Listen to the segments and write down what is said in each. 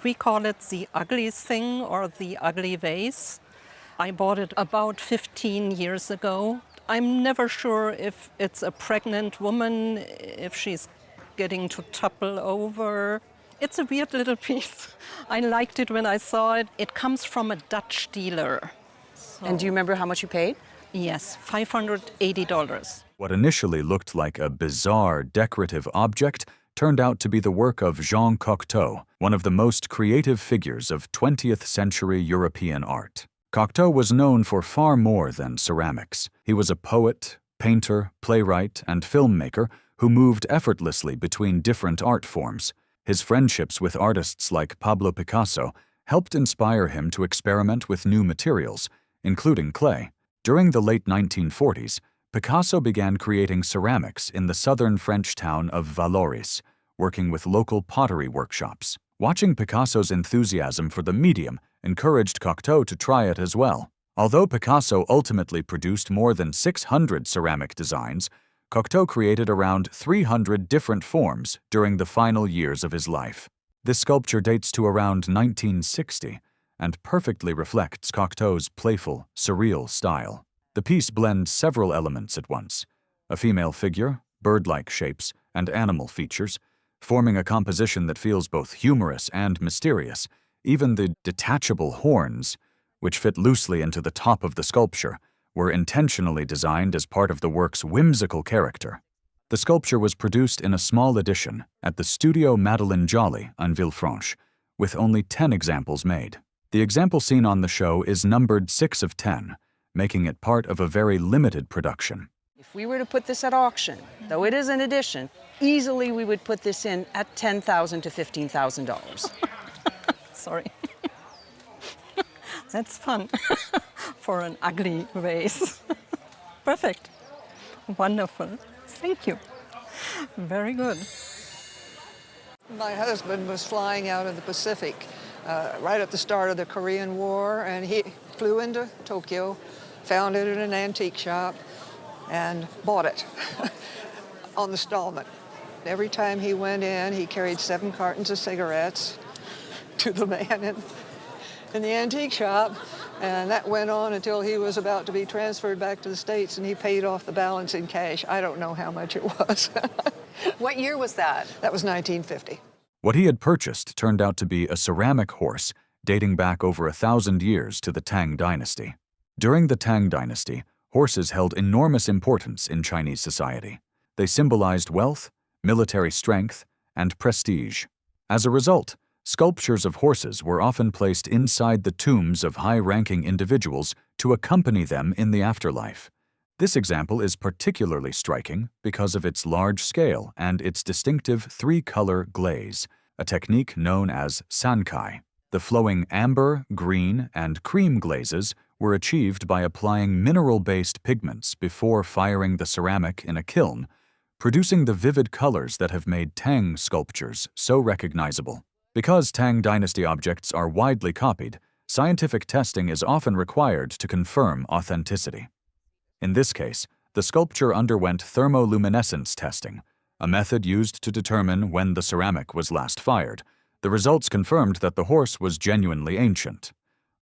We call it the ugly thing or the ugly vase. I bought it about 15 years ago. I'm never sure if it's a pregnant woman, if she's getting to topple over. It's a weird little piece. I liked it when I saw it. It comes from a Dutch dealer. And do you remember how much you paid? Yes, $580. What initially looked like a bizarre decorative object turned out to be the work of Jean Cocteau, one of the most creative figures of 20th century European art. Cocteau was known for far more than ceramics. He was a poet, painter, playwright, and filmmaker who moved effortlessly between different art forms. His friendships with artists like Pablo Picasso helped inspire him to experiment with new materials, including clay. During the late 1940s, Picasso began creating ceramics in the southern French town of Valoris, working with local pottery workshops. Watching Picasso's enthusiasm for the medium encouraged Cocteau to try it as well. Although Picasso ultimately produced more than 600 ceramic designs, Cocteau created around 300 different forms during the final years of his life. This sculpture dates to around 1960 and perfectly reflects Cocteau's playful, surreal style. The piece blends several elements at once: a female figure, bird-like shapes, and animal features, forming a composition that feels both humorous and mysterious. Even the detachable horns, which fit loosely into the top of the sculpture, were intentionally designed as part of the work's whimsical character. The sculpture was produced in a small edition at the Studio Madeleine Joly on Villefranche, with only 10 examples made. The example seen on the show is numbered 6 of 10, making it part of a very limited production. If we were to put this at auction, though it is an edition, easily we would put this in at $10,000 to $15,000. Sorry. That's fun for an ugly vase. Perfect. Wonderful. Thank you. Very good. My husband was flying out of the Pacific right at the start of the Korean War, and he flew into Tokyo, found it in an antique shop, and bought it on installment. Every time he went in, he carried 7 cartons of cigarettes to the man in the antique shop, and that went on until he was about to be transferred back to the States, and he paid off the balance in cash. I don't know how much it was. What year was that? That was 1950. What he had purchased turned out to be a ceramic horse dating back over 1,000 years to the Tang dynasty. During the Tang dynasty, horses held enormous importance in Chinese society. They symbolized wealth, military strength, and prestige. As a result, sculptures of horses were often placed inside the tombs of high-ranking individuals to accompany them in the afterlife. This example is particularly striking because of its large scale and its distinctive 3-color glaze, a technique known as sankai. The flowing amber, green, and cream glazes were achieved by applying mineral-based pigments before firing the ceramic in a kiln, producing the vivid colors that have made Tang sculptures so recognizable. Because Tang dynasty objects are widely copied, scientific testing is often required to confirm authenticity. In this case, the sculpture underwent thermoluminescence testing, a method used to determine when the ceramic was last fired. The results confirmed that the horse was genuinely ancient.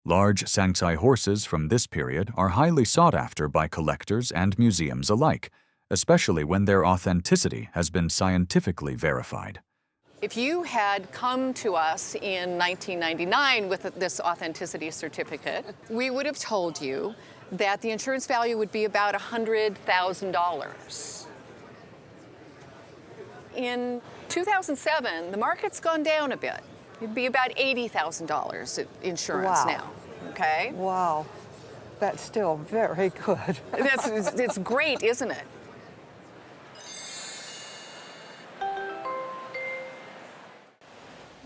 Large Sanxai horses from this period are highly sought after by collectors and museums alike, especially when their authenticity has been scientifically verified. If you had come to us in 1999 with this authenticity certificate, we would have told you that the insurance value would be about $100,000. In 2007, the market's gone down a bit. It'd be about $80,000 insurance now, okay? Wow, that's still very good. It's great, isn't it?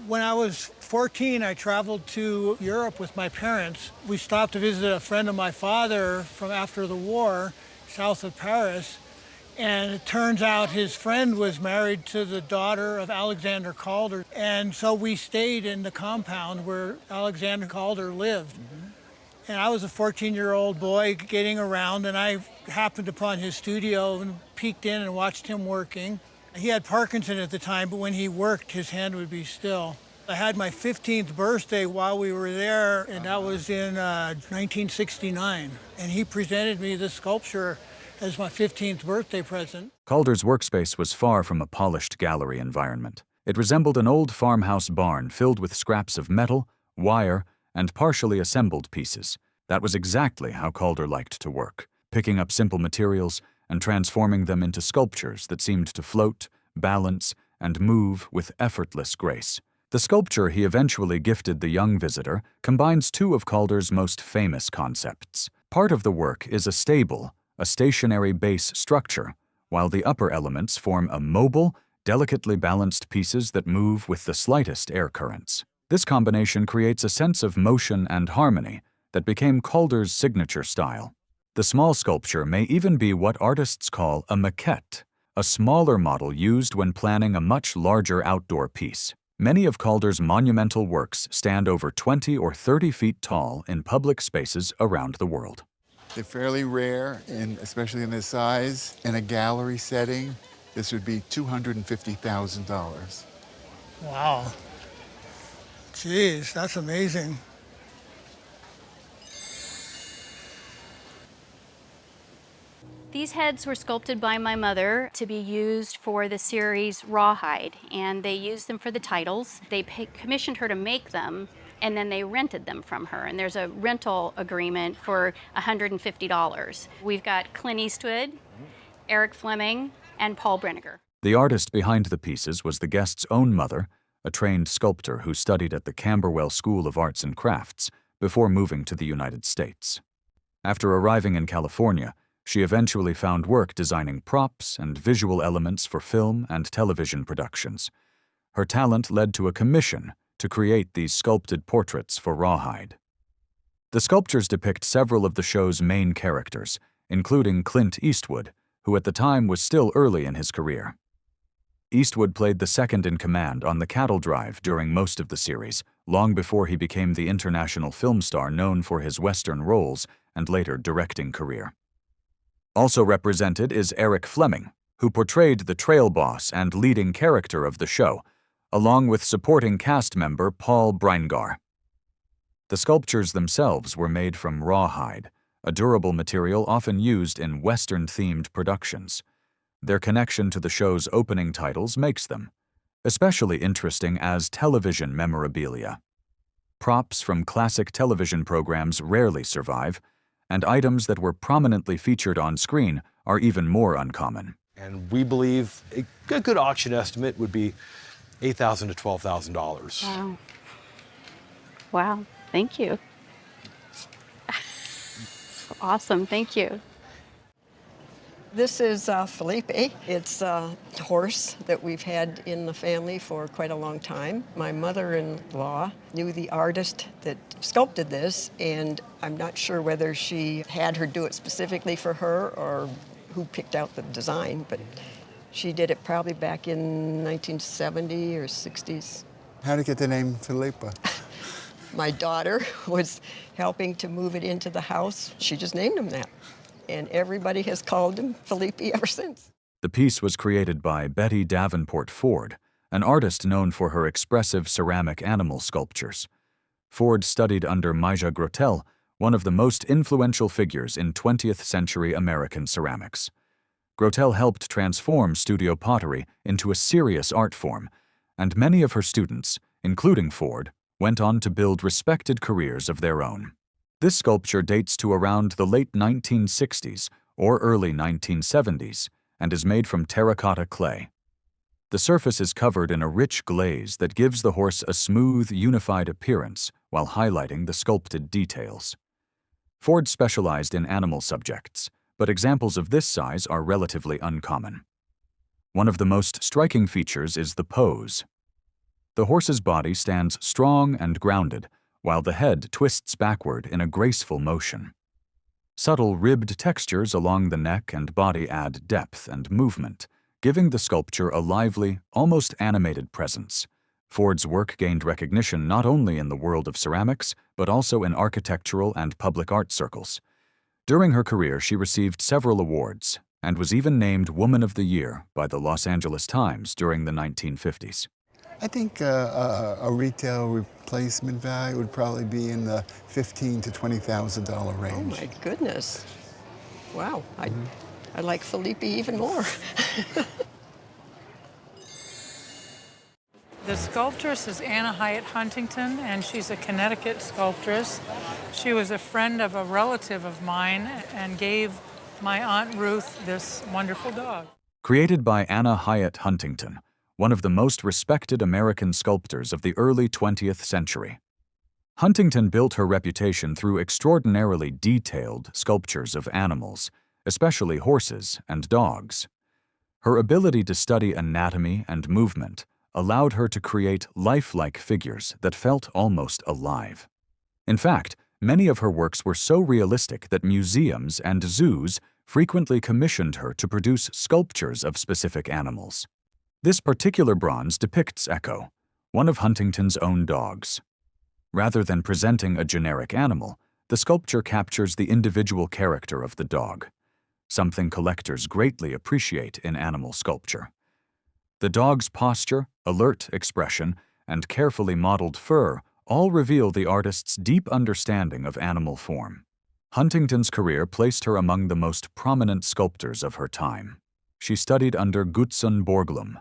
When I was 14, I traveled to Europe with my parents. We stopped to visit a friend of my father from after the war, south of Paris. And it turns out his friend was married to the daughter of Alexander Calder. And so we stayed in the compound where Alexander Calder lived. And I was a 14-year-old boy getting around, and I happened upon his studio and peeked in and watched him working. He had Parkinson at the time, but when he worked, his hand would be still. I had my 15th birthday while we were there, and that was in 1969. And he presented me this sculpture as my 15th birthday present. Calder's workspace was far from a polished gallery environment. It resembled an old farmhouse barn filled with scraps of metal, wire, and partially assembled pieces. That was exactly how Calder liked to work, picking up simple materials and transforming them into sculptures that seemed to float, balance, and move with effortless grace. The sculpture he eventually gifted the young visitor combines two of Calder's most famous concepts. Part of the work is a stable, a stationary base structure, while the upper elements form a mobile, delicately balanced pieces that move with the slightest air currents. This combination creates a sense of motion and harmony that became Calder's signature style. The small sculpture may even be what artists call a maquette, a smaller model used when planning a much larger outdoor piece. Many of Calder's monumental works stand over 20 or 30 feet tall in public spaces around the world. They're fairly rare, and especially in this size. In a gallery setting, this would be $250,000. Wow. Jeez, that's amazing. These heads were sculpted by my mother to be used for the series Rawhide, and they used them for the titles. They commissioned her to make them, and then they rented them from her, and there's a rental agreement for $150. We've got Clint Eastwood, Eric Fleming, and Paul Breniger. The artist behind the pieces was the guest's own mother, a trained sculptor who studied at the Camberwell School of Arts and Crafts before moving to the United States. After arriving in California, she eventually found work designing props and visual elements for film and television productions. Her talent led to a commission to create these sculpted portraits for Rawhide. The sculptures depict several of the show's main characters, including Clint Eastwood, who at the time was still early in his career. Eastwood played the second-in-command on the cattle drive during most of the series, long before he became the international film star known for his Western roles and later directing career. Also represented is Eric Fleming, who portrayed the trail boss and leading character of the show, along with supporting cast member Paul Breniger. The sculptures themselves were made from rawhide, a durable material often used in Western-themed productions. Their connection to the show's opening titles makes them especially interesting as television memorabilia. Props from classic television programs rarely survive, and items that were prominently featured on screen are even more uncommon. And we believe a good auction estimate would be $8,000 to $12,000. Wow. Wow, thank you. Awesome, thank you. This is Felipe. It's a horse that we've had in the family for quite a long time. My mother-in-law knew the artist that sculpted this, and I'm not sure whether she had her do it specifically for her or who picked out the design, but she did it probably back in 1970 or 60s. How did you get the name Felipe? My daughter was helping to move it into the house. She just named him that. And everybody has called him Felipe ever since. The piece was created by Betty Davenport Ford, an artist known for her expressive ceramic animal sculptures. Ford studied under Majolica Grotel, one of the most influential figures in 20th century American ceramics. Grotel helped transform studio pottery into a serious art form, and many of her students, including Ford, went on to build respected careers of their own. This sculpture dates to around the late 1960s or early 1970s and is made from terracotta clay. The surface is covered in a rich glaze that gives the horse a smooth, unified appearance while highlighting the sculpted details. Ford specialized in animal subjects, but examples of this size are relatively uncommon. One of the most striking features is the pose. The horse's body stands strong and grounded, while the head twists backward in a graceful motion. Subtle ribbed textures along the neck and body add depth and movement, giving the sculpture a lively, almost animated presence. Ford's work gained recognition not only in the world of ceramics, but also in architectural and public art circles. During her career, she received several awards and was even named Woman of the Year by the Los Angeles Times during the 1950s. I think a retail replacement value would probably be in the $15,000 to $20,000 range. Oh my goodness. Wow, I like Felipe even more. The sculptress is Hyatt Huntington, and she's a Connecticut sculptress. She was a friend of a relative of mine and gave my Aunt Ruth this wonderful dog. Created by Hyatt Huntington, one of the most respected American sculptors of the early 20th century. Huntington built her reputation through extraordinarily detailed sculptures of animals, especially horses and dogs. Her ability to study anatomy and movement allowed her to create lifelike figures that felt almost alive. In fact, many of her works were so realistic that museums and zoos frequently commissioned her to produce sculptures of specific animals. This particular bronze depicts Echo, one of Huntington's own dogs. Rather than presenting a generic animal, the sculpture captures the individual character of the dog, something collectors greatly appreciate in animal sculpture. The dog's posture, alert expression, and carefully modeled fur all reveal the artist's deep understanding of animal form. Huntington's career placed her among the most prominent sculptors of her time. She studied under Gutzon Borglum,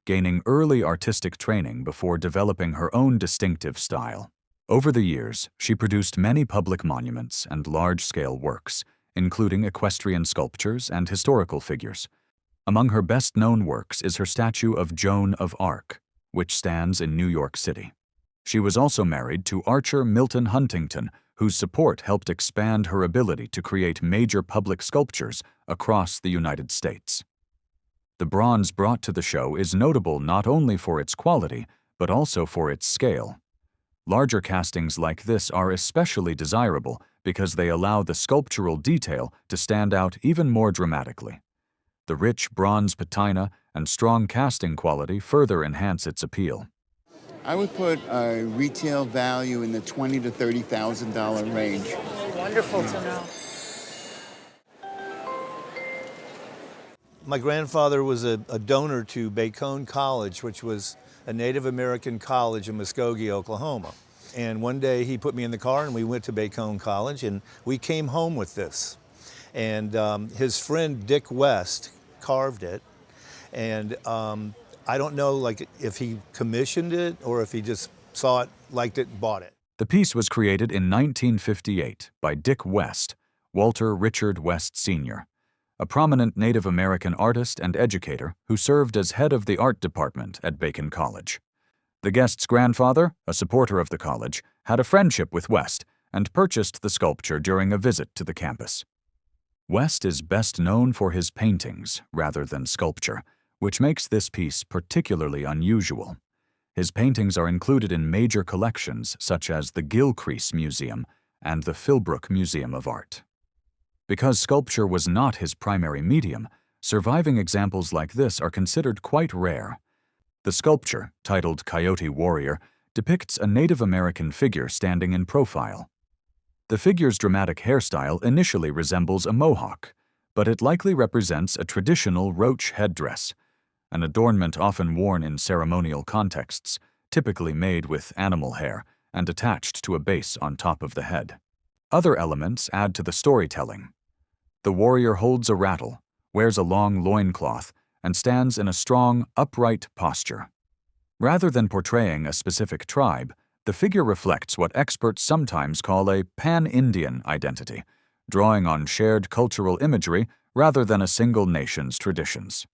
gaining early artistic training before developing her own distinctive style. Over the years, she produced many public monuments and large-scale works, including equestrian sculptures and historical figures. Among her best-known works is her statue of Joan of Arc, which stands in New York City. She was also married to archer Milton Huntington, whose support helped expand her ability to create major public sculptures across the United States. The bronze brought to the show is notable not only for its quality, but also for its scale. Larger castings like this are especially desirable because they allow the sculptural detail to stand out even more dramatically. The rich bronze patina and strong casting quality further enhance its appeal. I would put a retail value in the $20,000 to $30,000 range. Wonderful to know. My grandfather was a donor to Bacone College, which was a Native American college in Muskogee, Oklahoma. And one day he put me in the car and we went to Bacone College and we came home with this. And his friend Dick West carved it. And I don't know like if he commissioned it or if he just saw it, liked it, and bought it. The piece was created in 1958 by Dick West, Walter Richard West Sr., a prominent Native American artist and educator who served as head of the art department at Bacone College. The guest's grandfather, a supporter of the college, had a friendship with West and purchased the sculpture during a visit to the campus. West is best known for his paintings rather than sculpture, which makes this piece particularly unusual. His paintings are included in major collections such as the Gilcrease Museum and the Philbrook Museum of Art. Because sculpture was not his primary medium, surviving examples like this are considered quite rare. The sculpture, titled Coyote Warrior, depicts a Native American figure standing in profile. The figure's dramatic hairstyle initially resembles a mohawk, but it likely represents a traditional roach headdress, an adornment often worn in ceremonial contexts, typically made with animal hair and attached to a base on top of the head. Other elements add to the storytelling. The warrior holds a rattle, wears a long loincloth, and stands in a strong, upright posture. Rather than portraying a specific tribe, the figure reflects what experts sometimes call a pan-Indian identity, drawing on shared cultural imagery rather than a single nation's traditions.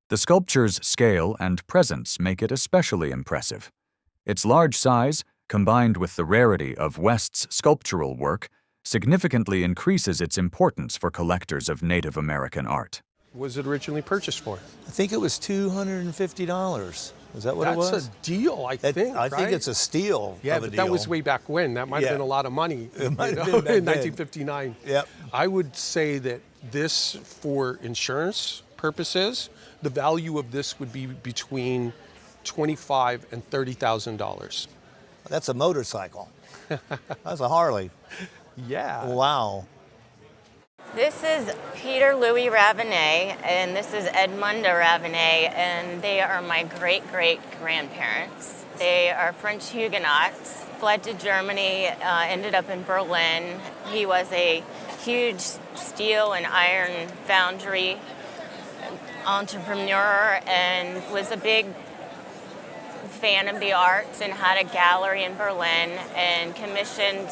The sculpture's scale and presence make it especially impressive. Its large size, combined with the rarity of West's sculptural work, significantly increases its importance for collectors of Native American art. What was it originally purchased for? I think it was $250. Is that what it was? That's a deal, I think. I think it's a steal. Yeah, of a but deal. that was way back when. That might have been a lot of money. It might have been in 1959. Yep. I would say that this, for insurance purposes, the value of this would be between $25,000 and $30,000. That's a motorcycle. That's a Harley. Yeah. Wow. This is Peter Louis Ravenet, and this is Edmunda Ravenet, and they are my great-great-grandparents. They are French Huguenots, fled to Germany, ended up in Berlin. He was a huge steel and iron foundry entrepreneur and was a big fan of the arts and had a gallery in Berlin and commissioned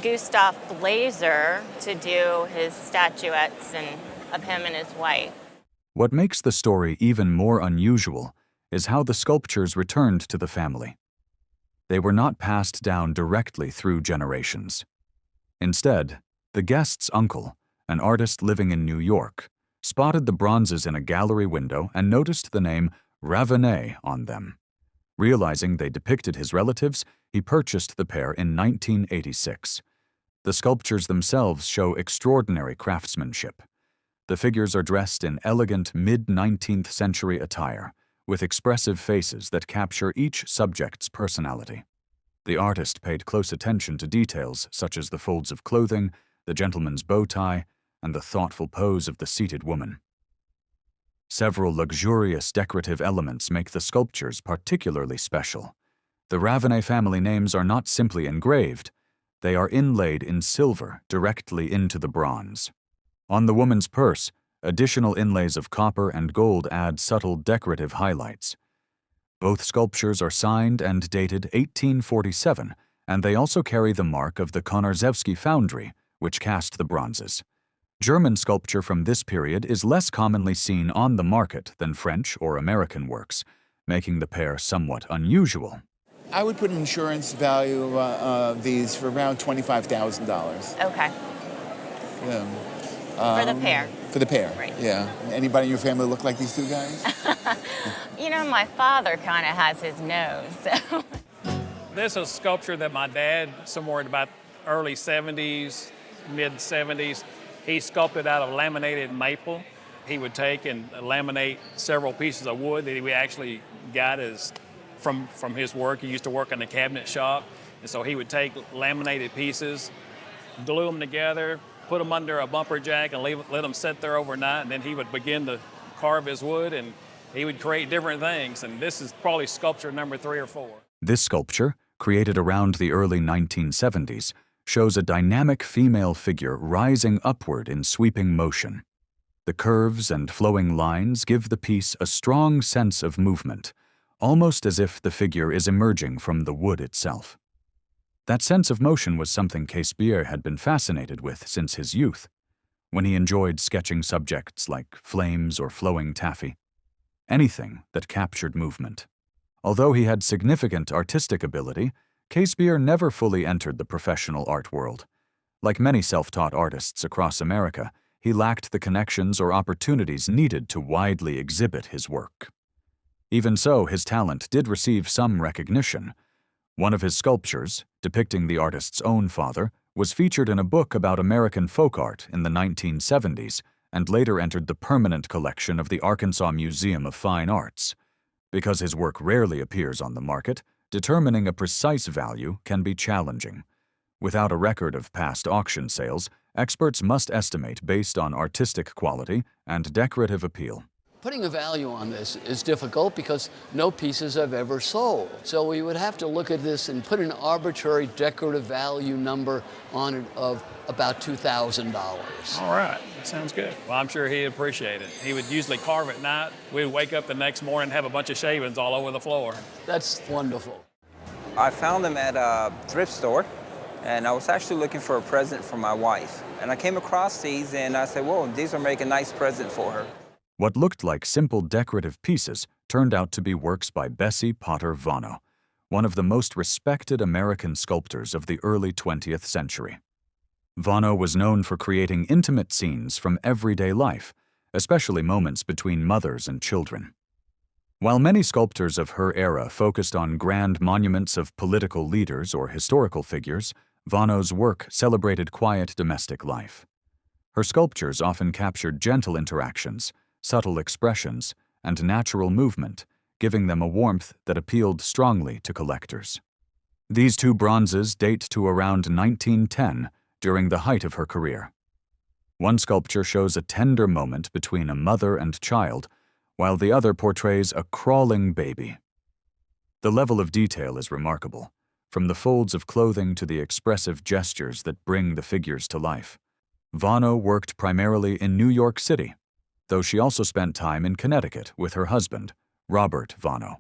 Gustav Blazer to do his statuettes of him and his wife. What makes the story even more unusual is how the sculptures returned to the family. They were not passed down directly through generations. Instead, the guest's uncle, an artist living in New York, spotted the bronzes in a gallery window and noticed the name Ravenet on them. Realizing they depicted his relatives, he purchased the pair in 1986. The sculptures themselves show extraordinary craftsmanship. The figures are dressed in elegant mid-19th century attire, with expressive faces that capture each subject's personality. The artist paid close attention to details such as the folds of clothing, the gentleman's bow tie, and the thoughtful pose of the seated woman. Several luxurious decorative elements make the sculptures particularly special. The Ravenet family names are not simply engraved, they are inlaid in silver directly into the bronze. On the woman's purse, additional inlays of copper and gold add subtle decorative highlights. Both sculptures are signed and dated 1847, and they also carry the mark of the Konarzewski foundry, which cast the bronzes. German sculpture from this period is less commonly seen on the market than French or American works, making the pair somewhat unusual. I would put an insurance value of these for around $25,000. Okay. Yeah. For the pair? For the pair, right. Yeah. Anybody in your family look like these two guys? You know, my father kind of has his nose. So. This is a sculpture that my dad, somewhere in about early 70s, mid-70s, he sculpted out of laminated maple. He would take and laminate several pieces of wood that he actually got from his work. He used to work in the cabinet shop. And so he would take laminated pieces, glue them together, put them under a bumper jack and let them sit there overnight. And then he would begin to carve his wood and he would create different things. And this is probably sculpture number 3 or 4. This sculpture, created around the early 1970s, shows a dynamic female figure rising upward in sweeping motion. The curves and flowing lines give the piece a strong sense of movement, almost as if the figure is emerging from the wood itself. That sense of motion was something Casebier had been fascinated with since his youth, when he enjoyed sketching subjects like flames or flowing taffy, anything that captured movement. Although he had significant artistic ability, Casebier never fully entered the professional art world. Like many self-taught artists across America, he lacked the connections or opportunities needed to widely exhibit his work. Even so, his talent did receive some recognition. One of his sculptures, depicting the artist's own father, was featured in a book about American folk art in the 1970s and later entered the permanent collection of the Arkansas Museum of Fine Arts. Because his work rarely appears on the market, determining a precise value can be challenging. Without a record of past auction sales, experts must estimate based on artistic quality and decorative appeal. Putting a value on this is difficult because no pieces have ever sold. So we would have to look at this and put an arbitrary decorative value number on it of about $2,000. All right, that sounds good. Well, I'm sure he'd appreciate it. He would usually carve at night. We'd wake up the next morning and have a bunch of shavings all over the floor. That's wonderful. I found them at a thrift store, and I was actually looking for a present for my wife. And I came across these, and I said, whoa, these will make a nice present for her. What looked like simple decorative pieces turned out to be works by Bessie Potter Vonnoh, one of the most respected American sculptors of the early 20th century. Vonnoh was known for creating intimate scenes from everyday life, especially moments between mothers and children. While many sculptors of her era focused on grand monuments of political leaders or historical figures, Vonnoh's work celebrated quiet domestic life. Her sculptures often captured gentle interactions, subtle expressions, and natural movement, giving them a warmth that appealed strongly to collectors. These two bronzes date to around 1910, during the height of her career. One sculpture shows a tender moment between a mother and child, while the other portrays a crawling baby. The level of detail is remarkable, from the folds of clothing to the expressive gestures that bring the figures to life. Vonnoh worked primarily in New York City, though she also spent time in Connecticut with her husband, Robert Vonnoh.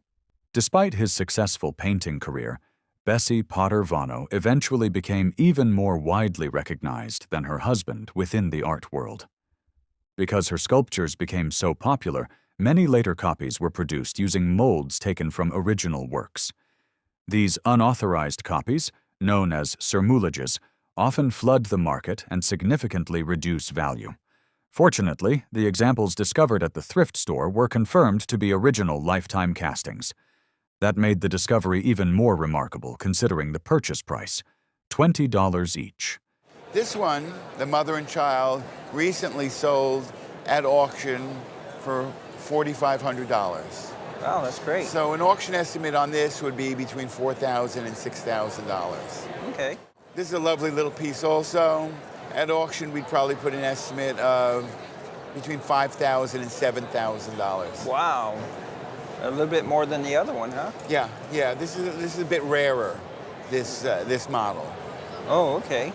Despite his successful painting career, Bessie Potter Vonnoh eventually became even more widely recognized than her husband within the art world. Because her sculptures became so popular, many later copies were produced using molds taken from original works. These unauthorized copies, known as surmoulages, often flood the market and significantly reduce value. Fortunately, the examples discovered at the thrift store were confirmed to be original lifetime castings. That made the discovery even more remarkable considering the purchase price, $20 each. This one, the mother and child, recently sold at auction for $4,500. Wow, that's great. So an auction estimate on this would be between $4,000 and $6,000. Okay. This is a lovely little piece also. At auction, we'd probably put an estimate of between $5,000 and $7,000. Wow. A little bit more than the other one, huh? Yeah. This is a bit rarer, this model. Oh, okay.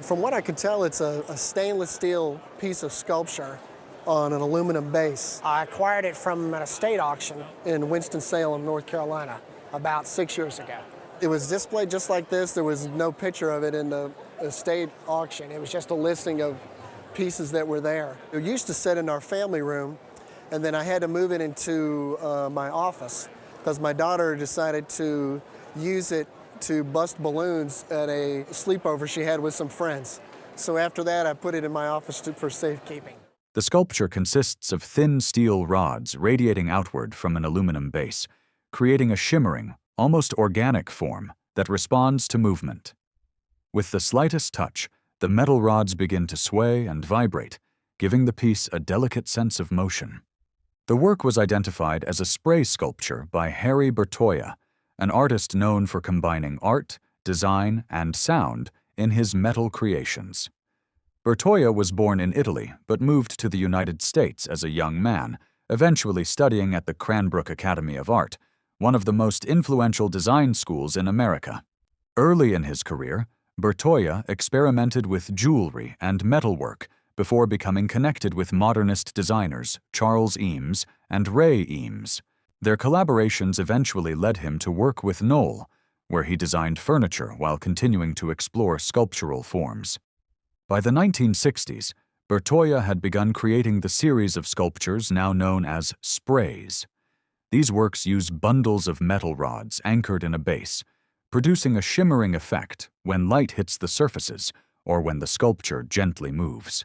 From what I could tell, it's a stainless steel piece of sculpture on an aluminum base. I acquired it from an estate auction in Winston-Salem, North Carolina, about 6 years ago. It was displayed just like this. There was no picture of it in the estate auction. It was just a listing of pieces that were there. It used to sit in our family room, and then I had to move it into my office because my daughter decided to use it to bust balloons at a sleepover she had with some friends. So after that, I put it in my office for safekeeping. The sculpture consists of thin steel rods radiating outward from an aluminum base, creating a shimmering, almost organic form that responds to movement. With the slightest touch, the metal rods begin to sway and vibrate, giving the piece a delicate sense of motion. The work was identified as a spray sculpture by Harry Bertoia, an artist known for combining art, design, and sound in his metal creations. Bertoia was born in Italy but moved to the United States as a young man, eventually studying at the Cranbrook Academy of Art, one of the most influential design schools in America. Early in his career, Bertoia experimented with jewelry and metalwork before becoming connected with modernist designers Charles Eames and Ray Eames. Their collaborations eventually led him to work with Knoll, where he designed furniture while continuing to explore sculptural forms. By the 1960s, Bertoia had begun creating the series of sculptures now known as sprays. These works use bundles of metal rods anchored in a base, producing a shimmering effect when light hits the surfaces or when the sculpture gently moves.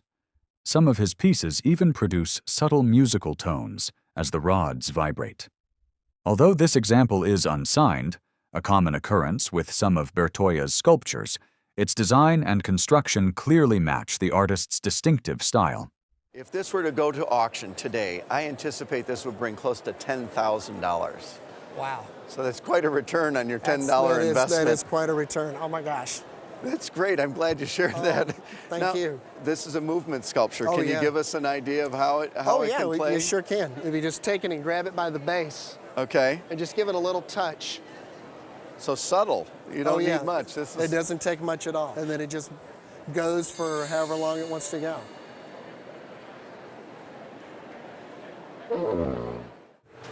Some of his pieces even produce subtle musical tones as the rods vibrate. Although this example is unsigned, a common occurrence with some of Bertoia's sculptures, its design and construction clearly match the artist's distinctive style. If this were to go to auction today, I anticipate this would bring close to $10,000. Wow. So that's quite a return on your $10 investment. That is quite a return. Oh my gosh. That's great. I'm glad you shared that. Thank you. This is a movement sculpture. Oh, can yeah. you give us an idea of how it can play? You sure can. If you just take it and grab it by the base. Okay. And just give it a little touch. So subtle. You don't need much. It doesn't take much at all. And then it just goes for however long it wants to go.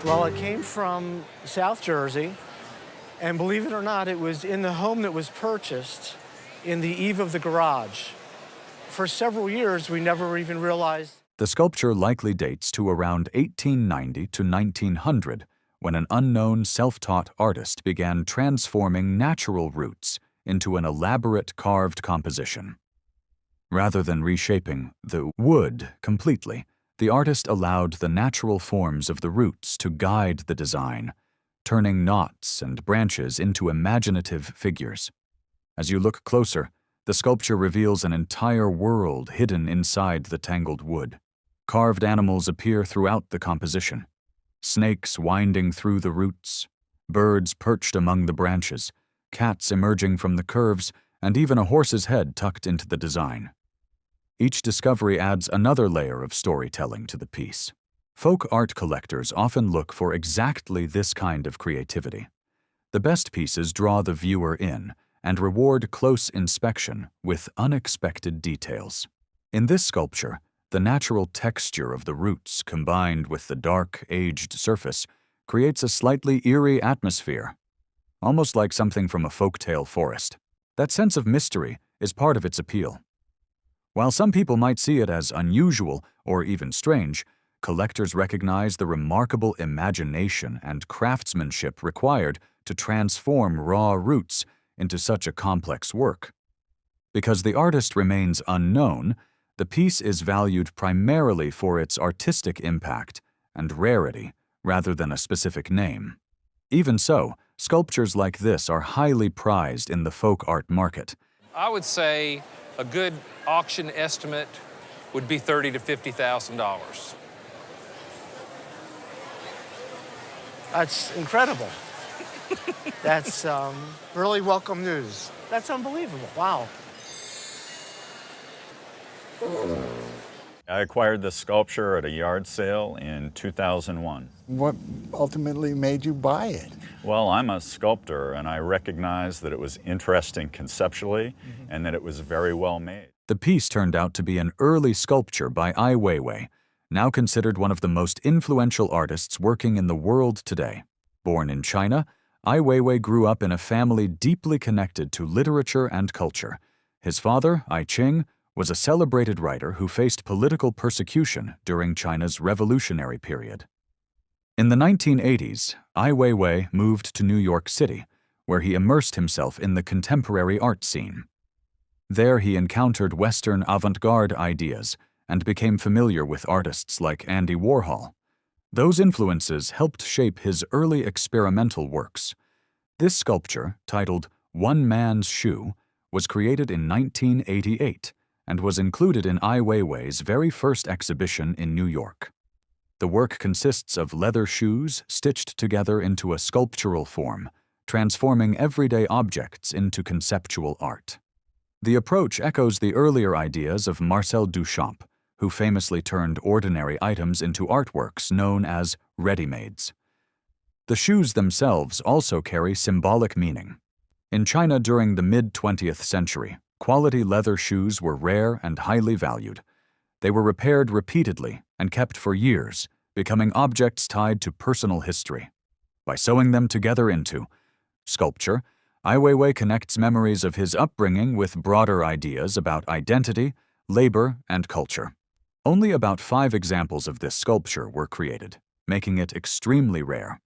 Well, it came from South Jersey, and believe it or not, it was in the home that was purchased in the eave of the garage. For several years, we never even realized. The sculpture likely dates to around 1890 to 1900, when an unknown self-taught artist began transforming natural roots into an elaborate carved composition. Rather than reshaping the wood completely, the artist allowed the natural forms of the roots to guide the design, turning knots and branches into imaginative figures. As you look closer, the sculpture reveals an entire world hidden inside the tangled wood. Carved animals appear throughout the composition. Snakes winding through the roots, birds perched among the branches, cats emerging from the curves, and even a horse's head tucked into the design. Each discovery adds another layer of storytelling to the piece. Folk art collectors often look for exactly this kind of creativity. The best pieces draw the viewer in and reward close inspection with unexpected details. In this sculpture, the natural texture of the roots combined with the dark, aged surface creates a slightly eerie atmosphere, almost like something from a folktale forest. That sense of mystery is part of its appeal. While some people might see it as unusual or even strange, collectors recognize the remarkable imagination and craftsmanship required to transform raw roots into such a complex work. Because the artist remains unknown, the piece is valued primarily for its artistic impact and rarity rather than a specific name. Even so, sculptures like this are highly prized in the folk art market. I would say a good auction estimate would be $30,000 to $50,000. That's incredible. That's really welcome news. That's unbelievable. Wow. I acquired this sculpture at a yard sale in 2001. What ultimately made you buy it? Well, I'm a sculptor, and I recognized that it was interesting conceptually and that it was very well made. The piece turned out to be an early sculpture by Weiwei, now considered one of the most influential artists working in the world today. Born in China, Weiwei grew up in a family deeply connected to literature and culture. His father, Qing, was a celebrated writer who faced political persecution during China's revolutionary period. In the 1980s, Weiwei moved to New York City, where he immersed himself in the contemporary art scene. There he encountered Western avant-garde ideas and became familiar with artists like Andy Warhol. Those influences helped shape his early experimental works. This sculpture, titled One Man's Shoe, was created in 1988 and was included in Weiwei's very first exhibition in New York. The work consists of leather shoes stitched together into a sculptural form, transforming everyday objects into conceptual art. The approach echoes the earlier ideas of Marcel Duchamp, who famously turned ordinary items into artworks known as ready-mades. The shoes themselves also carry symbolic meaning. In China during the mid-20th century, quality leather shoes were rare and highly valued. They were repaired repeatedly and kept for years, becoming objects tied to personal history. By sewing them together into sculpture, Weiwei connects memories of his upbringing with broader ideas about identity, labor, and culture. Only about 5 examples of this sculpture were created, making it extremely rare.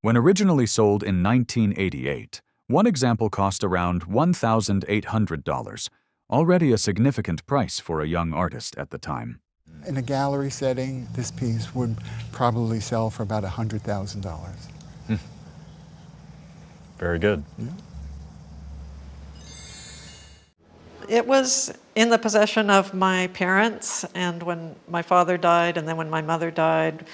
When originally sold in 1988, one example cost around $1,800, already a significant price for a young artist at the time. In a gallery setting, this piece would probably sell for about $100,000. Very good. Yeah. It was in the possession of my parents, and when my father died and then when my mother died,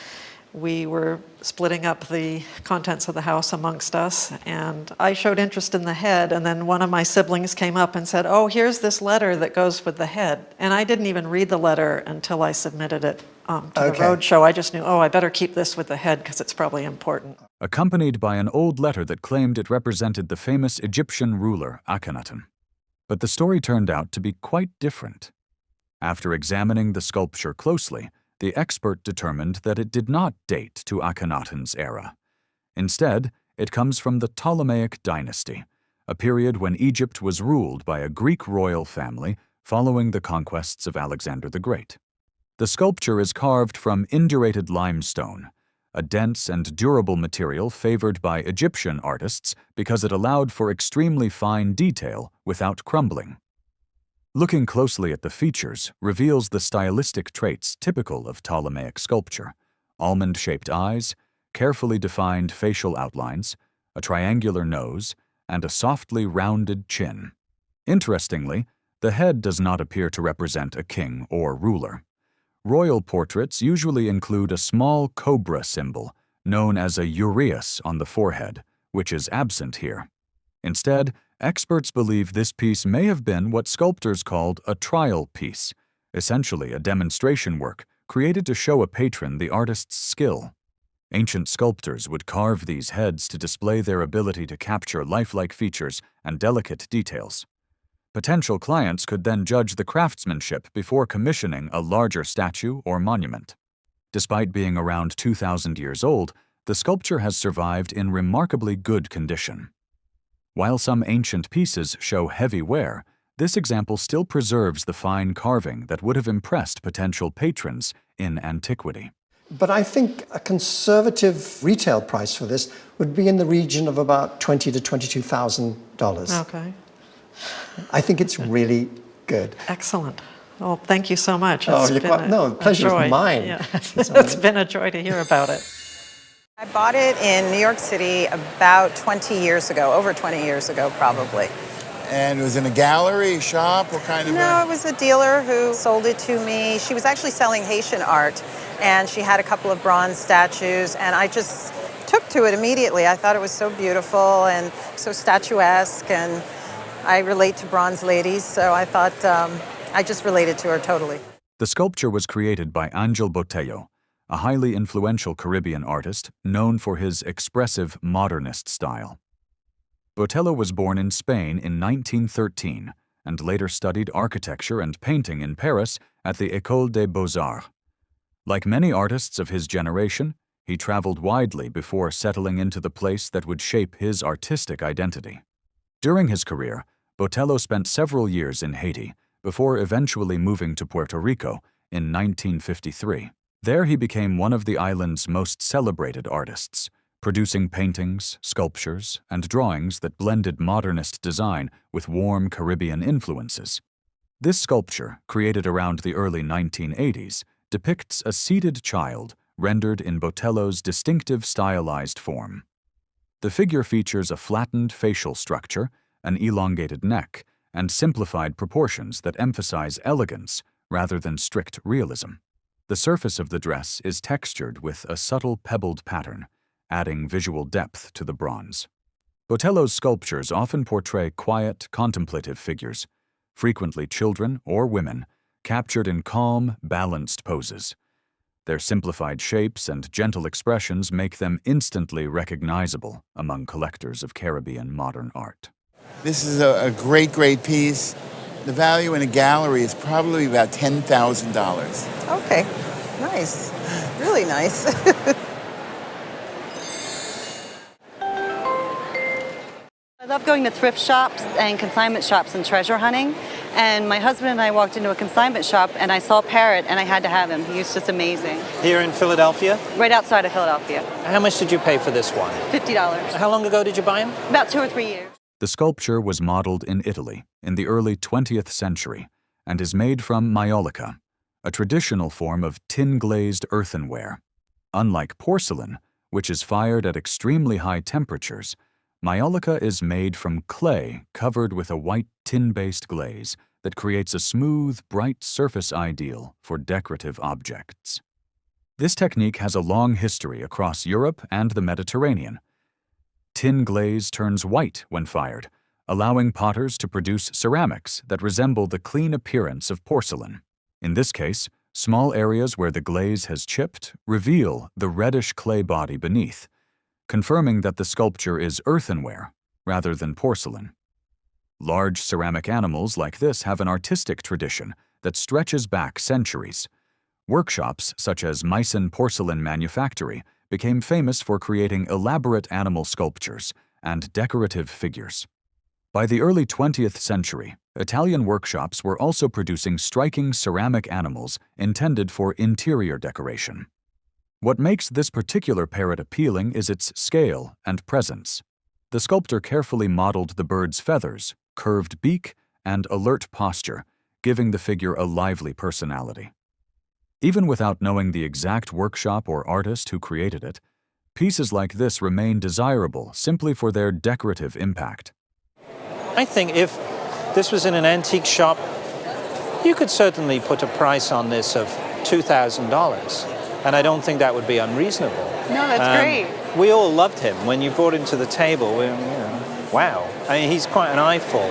we were splitting up the contents of the house amongst us, and I showed interest in the head, and then one of my siblings came up and said, "Oh, here's this letter that goes with the head." And I didn't even read the letter until I submitted it to the roadshow. I just knew, oh, I better keep this with the head because it's probably important. Accompanied by an old letter that claimed it represented the famous Egyptian ruler Akhenaten. But the story turned out to be quite different. After examining the sculpture closely, the expert determined that it did not date to Akhenaten's era. Instead, it comes from the Ptolemaic dynasty, a period when Egypt was ruled by a Greek royal family following the conquests of Alexander the Great. The sculpture is carved from indurated limestone, a dense and durable material favored by Egyptian artists because it allowed for extremely fine detail without crumbling. Looking closely at the features reveals the stylistic traits typical of Ptolemaic sculpture: almond-shaped eyes, carefully defined facial outlines, a triangular nose, and a softly rounded chin. Interestingly, the head does not appear to represent a king or ruler. Royal portraits usually include a small cobra symbol, known as a uraeus on the forehead, which is absent here. Instead, Experts believe this piece may have been what sculptors called a trial piece, essentially a demonstration work created to show a patron the artist's skill. Ancient sculptors would carve these heads to display their ability to capture lifelike features and delicate details. Potential clients could then judge the craftsmanship before commissioning a larger statue or monument. Despite being around 2,000 years old, the sculpture has survived in remarkably good condition. While some ancient pieces show heavy wear, this example still preserves the fine carving that would have impressed potential patrons in antiquity. But I think a conservative retail price for this would be in the region of about $20,000 to $22,000. Okay. I think it's really good. Excellent. Well, thank you so much. Oh, It's been no, pleasure's joy. mine. Yeah. It's been a joy to hear about it. I bought it in New York City about 20 years ago, over 20 years ago probably. And it was in a gallery, shop, what kind of No, it was a dealer who sold it to me. She was actually selling Haitian art, and she had a couple of bronze statues, and I just took to it immediately. I thought it was so beautiful and so statuesque, and I relate to bronze ladies, so I thought I just related to her totally. The sculpture was created by Angel Botello, a highly influential Caribbean artist known for his expressive modernist style. Botello was born in Spain in 1913 and later studied architecture and painting in Paris at the École des Beaux-Arts. Like many artists of his generation, he traveled widely before settling into the place that would shape his artistic identity. During his career, Botello spent several years in Haiti before eventually moving to Puerto Rico in 1953. There he became one of the island's most celebrated artists, producing paintings, sculptures, and drawings that blended modernist design with warm Caribbean influences. This sculpture, created around the early 1980s, depicts a seated child rendered in Botello's distinctive stylized form. The figure features a flattened facial structure, an elongated neck, and simplified proportions that emphasize elegance rather than strict realism. The surface of the dress is textured with a subtle pebbled pattern, adding visual depth to the bronze. Botello's sculptures often portray quiet, contemplative figures, frequently children or women, captured in calm, balanced poses. Their simplified shapes and gentle expressions make them instantly recognizable among collectors of Caribbean modern art. This is a great, great piece. The value in a gallery is probably about $10,000. Okay, nice, really nice. I love going to thrift shops and consignment shops and treasure hunting. And my husband and I walked into a consignment shop and I saw a parrot and I had to have him. He was just amazing. Here in Philadelphia? Right outside of Philadelphia. How much did you pay for this one? $50. How long ago did you buy him? About 2 or 3 years. The sculpture was modeled in Italy in the early 20th century and is made from Majolica, a traditional form of tin-glazed earthenware. Unlike porcelain, which is fired at extremely high temperatures, Majolica is made from clay covered with a white tin-based glaze that creates a smooth, bright surface ideal for decorative objects. This technique has a long history across Europe and the Mediterranean. Tin glaze turns white when fired, allowing potters to produce ceramics that resemble the clean appearance of porcelain. In this case, small areas where the glaze has chipped reveal the reddish clay body beneath, confirming that the sculpture is earthenware rather than porcelain. Large ceramic animals like this have an artistic tradition that stretches back centuries. Workshops such as Meissen Porcelain Manufactory became famous for creating elaborate animal sculptures and decorative figures. By the early 20th century, Italian workshops were also producing striking ceramic animals intended for interior decoration. What makes this particular parrot appealing is its scale and presence. The sculptor carefully modeled the bird's feathers, curved beak, and alert posture, giving the figure a lively personality. Even without knowing the exact workshop or artist who created it, pieces like this remain desirable simply for their decorative impact. I think if this was in an antique shop, you could certainly put a price on this of $2,000, and I don't think that would be unreasonable. No, that's great. We all loved him. When you brought him to the table, Wow, I mean, he's quite an eyeful.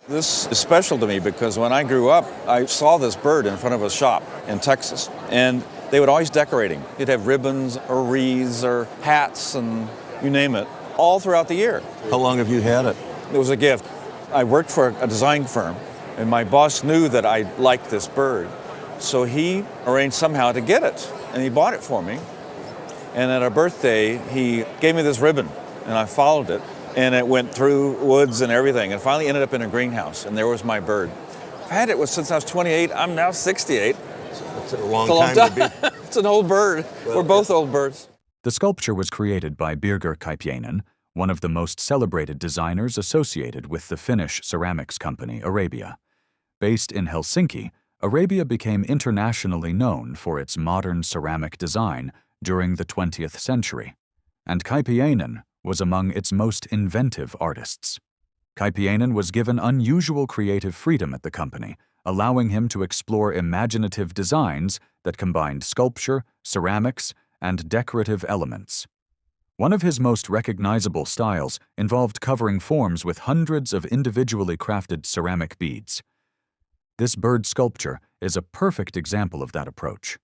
This is special to me because when I grew up, I saw this bird in front of a shop in Texas, and they would always decorate him. You'd have ribbons or wreaths or hats and you name it, all throughout the year. How long have you had it? It was a gift. I worked for a design firm, and my boss knew that I liked this bird, so he arranged somehow to get it, and he bought it for me. And at our birthday, he gave me this ribbon, and I followed it. And it went through woods and everything, and finally ended up in a greenhouse, and there was my bird. I've had it since I was 28. I'm now 68. It's a long time to be. It's an old bird. Well, we're both old birds. The sculpture was created by Birger Kaipiainen, one of the most celebrated designers associated with the Finnish ceramics company Arabia. Based in Helsinki, Arabia became internationally known for its modern ceramic design during the 20th century, and Kaipiainen was among its most inventive artists. Kaipiainen was given unusual creative freedom at the company, allowing him to explore imaginative designs that combined sculpture, ceramics, and decorative elements. One of his most recognizable styles involved covering forms with hundreds of individually crafted ceramic beads. This bird sculpture is a perfect example of that approach.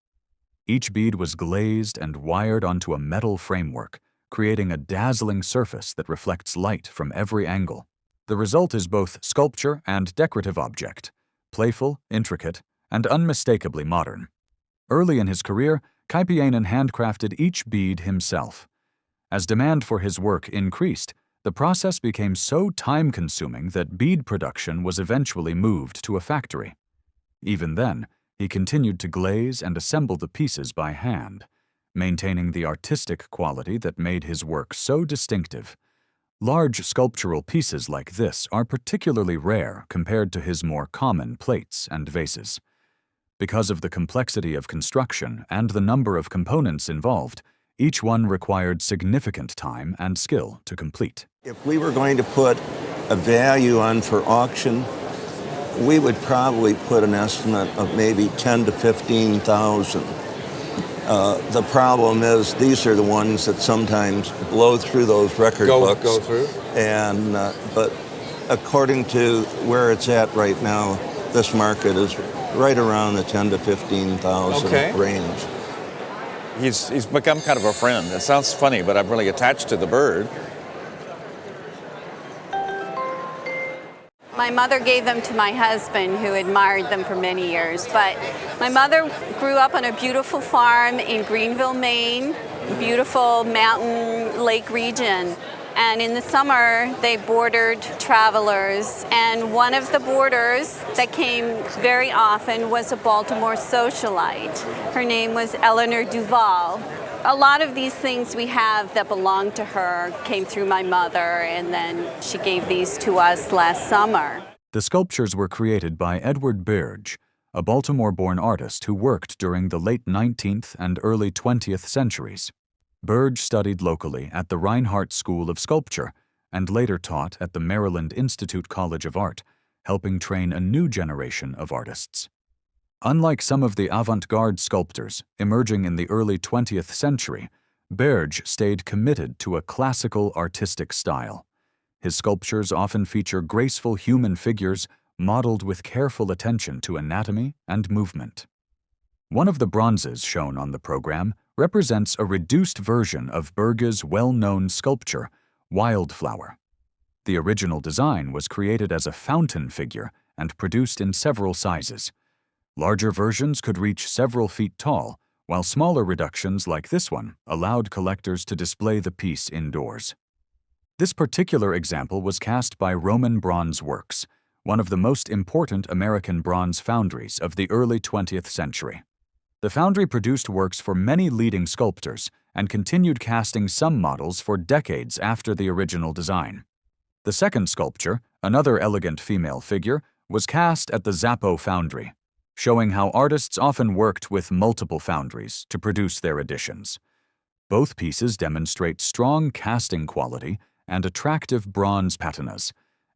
Each bead was glazed and wired onto a metal framework, creating a dazzling surface that reflects light from every angle. The result is both sculpture and decorative object, playful, intricate, and unmistakably modern. Early in his career, Kaipiainen handcrafted each bead himself. As demand for his work increased, the process became so time-consuming that bead production was eventually moved to a factory. Even then, he continued to glaze and assemble the pieces by hand, maintaining the artistic quality that made his work so distinctive. Large sculptural pieces like this are particularly rare compared to his more common plates and vases. Because of the complexity of construction and the number of components involved, each one required significant time and skill to complete. If we were going to put a value on for auction, we would probably put an estimate of maybe 10 to 15,000. The problem is these are the ones that sometimes blow through those record books. Go through. And but according to where it's at right now, this market is right around the 10 to 15,000 range. He's become kind of a friend. It sounds funny, but I'm really attached to the bird. My mother gave them to my husband, who admired them for many years. But my mother grew up on a beautiful farm in Greenville, Maine, beautiful mountain lake region. And in the summer, they boarded travelers. And one of the boarders that came very often was a Baltimore socialite. Her name was Eleanor Duval. A lot of these things we have that belonged to her came through my mother, and then she gave these to us last summer. The sculptures were created by Edward Berge, a Baltimore-born artist who worked during the late 19th and early 20th centuries. Berge studied locally at the Reinhardt School of Sculpture and later taught at the Maryland Institute College of Art, helping train a new generation of artists. Unlike some of the avant-garde sculptors emerging in the early 20th century, Berge stayed committed to a classical artistic style. His sculptures often feature graceful human figures modeled with careful attention to anatomy and movement. One of the bronzes shown on the program represents a reduced version of Berge's well-known sculpture, Wildflower. The original design was created as a fountain figure and produced in several sizes. Larger versions could reach several feet tall, while smaller reductions like this one allowed collectors to display the piece indoors. This particular example was cast by Roman Bronze Works, one of the most important American bronze foundries of the early 20th century. The foundry produced works for many leading sculptors and continued casting some models for decades after the original design. The second sculpture, another elegant female figure, was cast at the Zappo foundry, showing how artists often worked with multiple foundries to produce their editions. Both pieces demonstrate strong casting quality and attractive bronze patinas,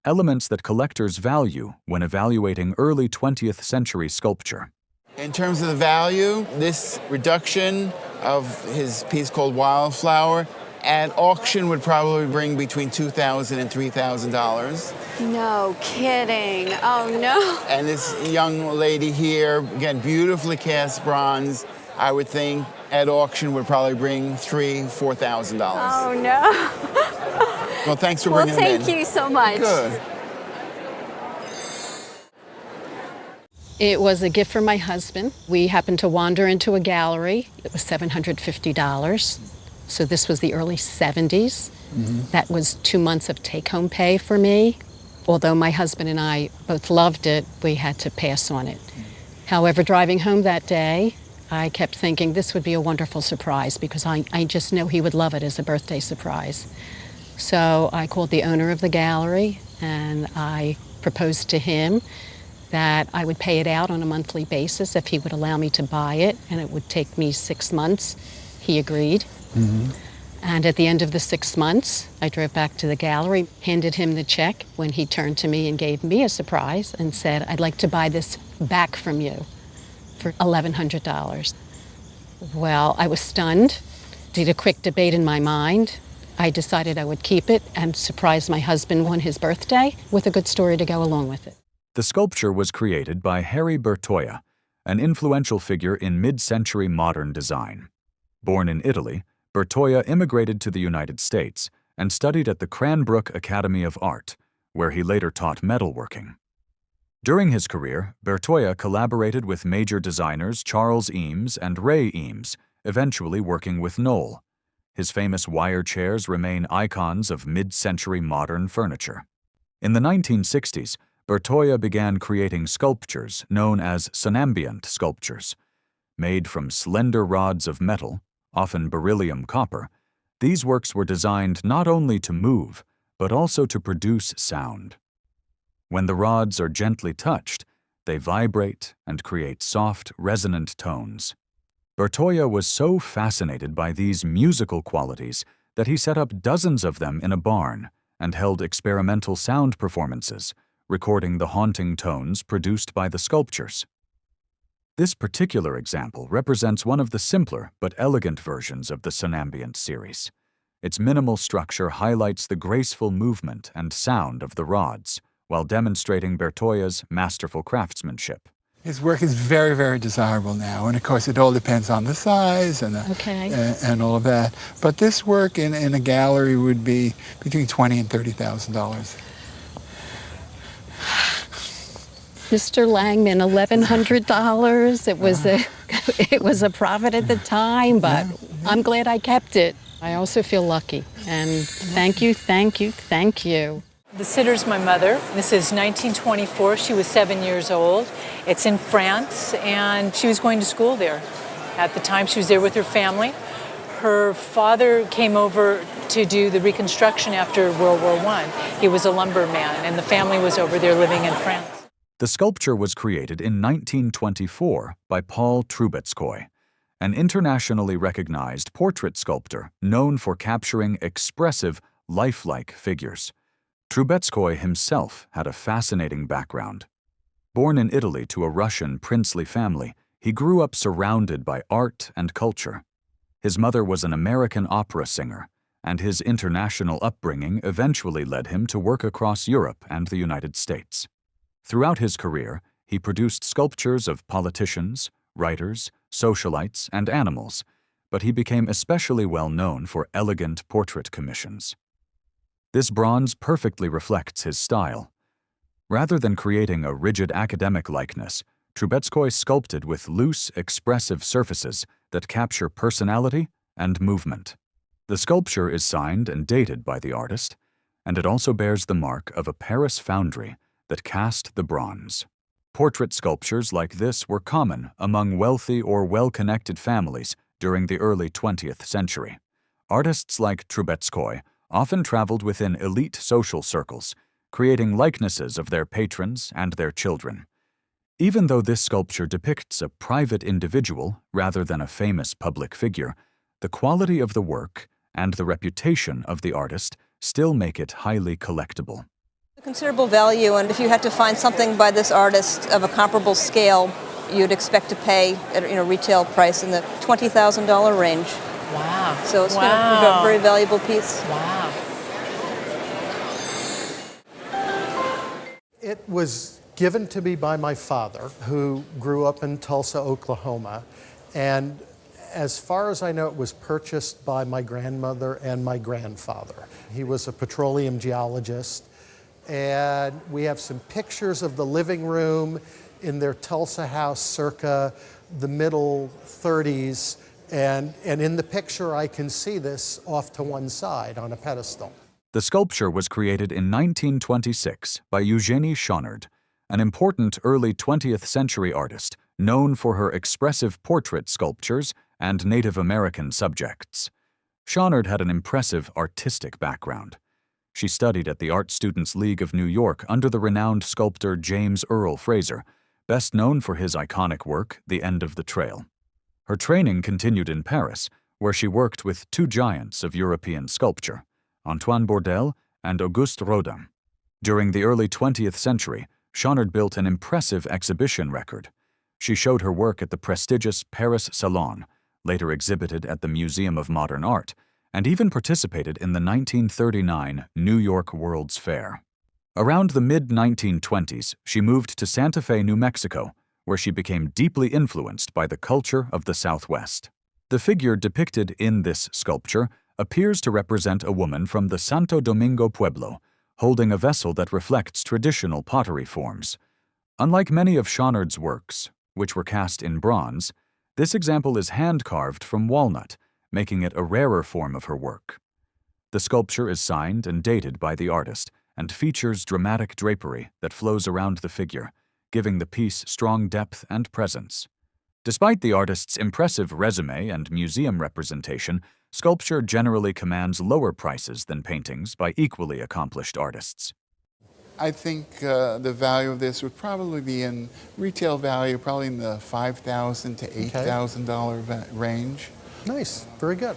elements that collectors value when evaluating early 20th century sculpture. In terms of the value, this reduction of his piece called Wildflower At auction would probably bring between $2,000 and $3,000. No kidding. Oh, no. And this young lady here, again, beautifully cast bronze, I would think at auction would probably bring $3,000, $4,000. Oh, no. Well, thanks for bringing them in. Well, thank you so much. Good. It was a gift from my husband. We happened to wander into a gallery. It was $750. So this was the early 70s. That was 2 months of take-home pay for me. Although my husband and I both loved it, we had to pass on it. However, driving home that day, I kept thinking this would be a wonderful surprise because I just know he would love it as a birthday surprise. So I called the owner of the gallery and I proposed to him that I would pay it out on a monthly basis if he would allow me to buy it, and it would take me 6 months. He agreed. And at the end of the 6 months, I drove back to the gallery, handed him the check when he turned to me and gave me a surprise and said, "I'd like to buy this back from you for $1,100. Well, I was stunned, did a quick debate in my mind. I decided I would keep it and surprise my husband on his birthday with a good story to go along with it. The sculpture was created by Harry Bertoia, an influential figure in mid-century modern design. Born in Italy, Bertoia immigrated to the United States and studied at the Cranbrook Academy of Art, where he later taught metalworking. During his career, Bertoia collaborated with major designers Charles Eames and Ray Eames, eventually working with Knoll. His famous wire chairs remain icons of mid-century modern furniture. In the 1960s, Bertoia began creating sculptures known as sonambient sculptures. Made from slender rods of metal, often beryllium copper, these works were designed not only to move, but also to produce sound. When the rods are gently touched, they vibrate and create soft, resonant tones. Bertoia was so fascinated by these musical qualities that he set up dozens of them in a barn and held experimental sound performances, recording the haunting tones produced by the sculptures. This particular example represents one of the simpler but elegant versions of the sonambient series. Its minimal structure highlights the graceful movement and sound of the rods, while demonstrating Bertoia's masterful craftsmanship. His work is very, very desirable now, and of course it all depends on the size and and all of that. But this work in a gallery would be between $20,000 and $30,000. Mr. Langman, $1,100. It was a profit at the time, but I'm glad I kept it. I also feel lucky, and thank you, thank you, thank you. The sitter's my mother. This is 1924. She was 7 years old. It's in France, and she was going to school there. At the time, she was there with her family. Her father came over to do the reconstruction after World War I. He was a lumberman, and the family was over there living in France. The sculpture was created in 1924 by Paul Troubetzkoy, an internationally recognized portrait sculptor known for capturing expressive, lifelike figures. Troubetzkoy himself had a fascinating background. Born in Italy to a Russian princely family, he grew up surrounded by art and culture. His mother was an American opera singer, and his international upbringing eventually led him to work across Europe and the United States. Throughout his career, he produced sculptures of politicians, writers, socialites, and animals, but he became especially well known for elegant portrait commissions. This bronze perfectly reflects his style. Rather than creating a rigid academic likeness, Troubetzkoy sculpted with loose, expressive surfaces that capture personality and movement. The sculpture is signed and dated by the artist, and it also bears the mark of a Paris foundry that cast the bronze. Portrait sculptures like this were common among wealthy or well-connected families during the early 20th century. Artists like Troubetzkoy often traveled within elite social circles, creating likenesses of their patrons and their children. Even though this sculpture depicts a private individual rather than a famous public figure, the quality of the work and the reputation of the artist still make it highly collectible. Considerable value, and if you had to find something by this artist of a comparable scale, you'd expect to pay at retail price in the $20,000 range. Wow. So it's a very valuable piece. Wow. It was given to me by my father, who grew up in Tulsa, Oklahoma. And as far as I know, it was purchased by my grandmother and my grandfather. He was a petroleum geologist. And we have some pictures of the living room in their Tulsa house circa the middle 30s. And in the picture, I can see this off to one side on a pedestal. The sculpture was created in 1926 by Eugénie Shonnard, an important early 20th century artist known for her expressive portrait sculptures and Native American subjects. Shonnard had an impressive artistic background. She studied at the Art Students League of New York under the renowned sculptor James Earl Fraser, best known for his iconic work, The End of the Trail. Her training continued in Paris, where she worked with two giants of European sculpture, Antoine Bourdelle and Auguste Rodin. During the early 20th century, Shonnard built an impressive exhibition record. She showed her work at the prestigious Paris Salon, later exhibited at the Museum of Modern Art, and even participated in the 1939 New York World's Fair. Around the mid-1920s, she moved to Santa Fe, New Mexico, where she became deeply influenced by the culture of the Southwest. The figure depicted in this sculpture appears to represent a woman from the Santo Domingo Pueblo, holding a vessel that reflects traditional pottery forms. Unlike many of Shonnard's works, which were cast in bronze, this example is hand-carved from walnut, making it a rarer form of her work. The sculpture is signed and dated by the artist and features dramatic drapery that flows around the figure, giving the piece strong depth and presence. Despite the artist's impressive resume and museum representation, sculpture generally commands lower prices than paintings by equally accomplished artists. I think the value of this would probably be in retail value, probably in the $5,000 to $8,000 range. Nice, very good.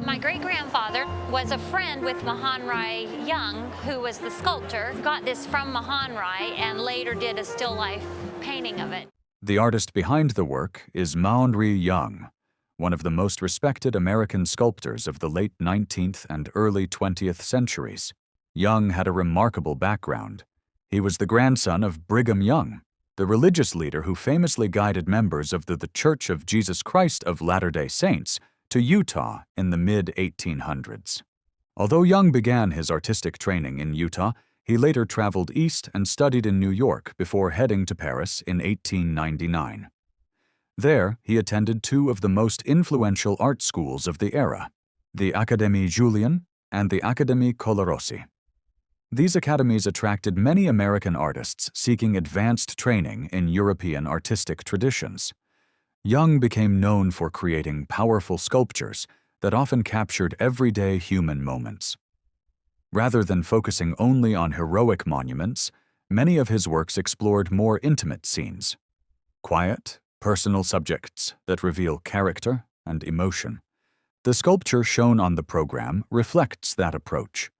My great-grandfather was a friend with Mahonri Young, who was the sculptor, got this from Mahonri and later did a still life painting of it. The artist behind the work is Mahonri Young, one of the most respected American sculptors of the late 19th and early 20th centuries. Young had a remarkable background. He was the grandson of Brigham Young, the religious leader who famously guided members of the Church of Jesus Christ of Latter-day Saints to Utah in the mid-1800s. Although Young began his artistic training in Utah, he later traveled east and studied in New York before heading to Paris in 1899. There, he attended two of the most influential art schools of the era, the Académie Julian and the Académie Colarossi. These academies attracted many American artists seeking advanced training in European artistic traditions. Young became known for creating powerful sculptures that often captured everyday human moments. Rather than focusing only on heroic monuments, many of his works explored more intimate scenes. Quiet, personal subjects that reveal character and emotion. The sculpture shown on the program reflects that approach.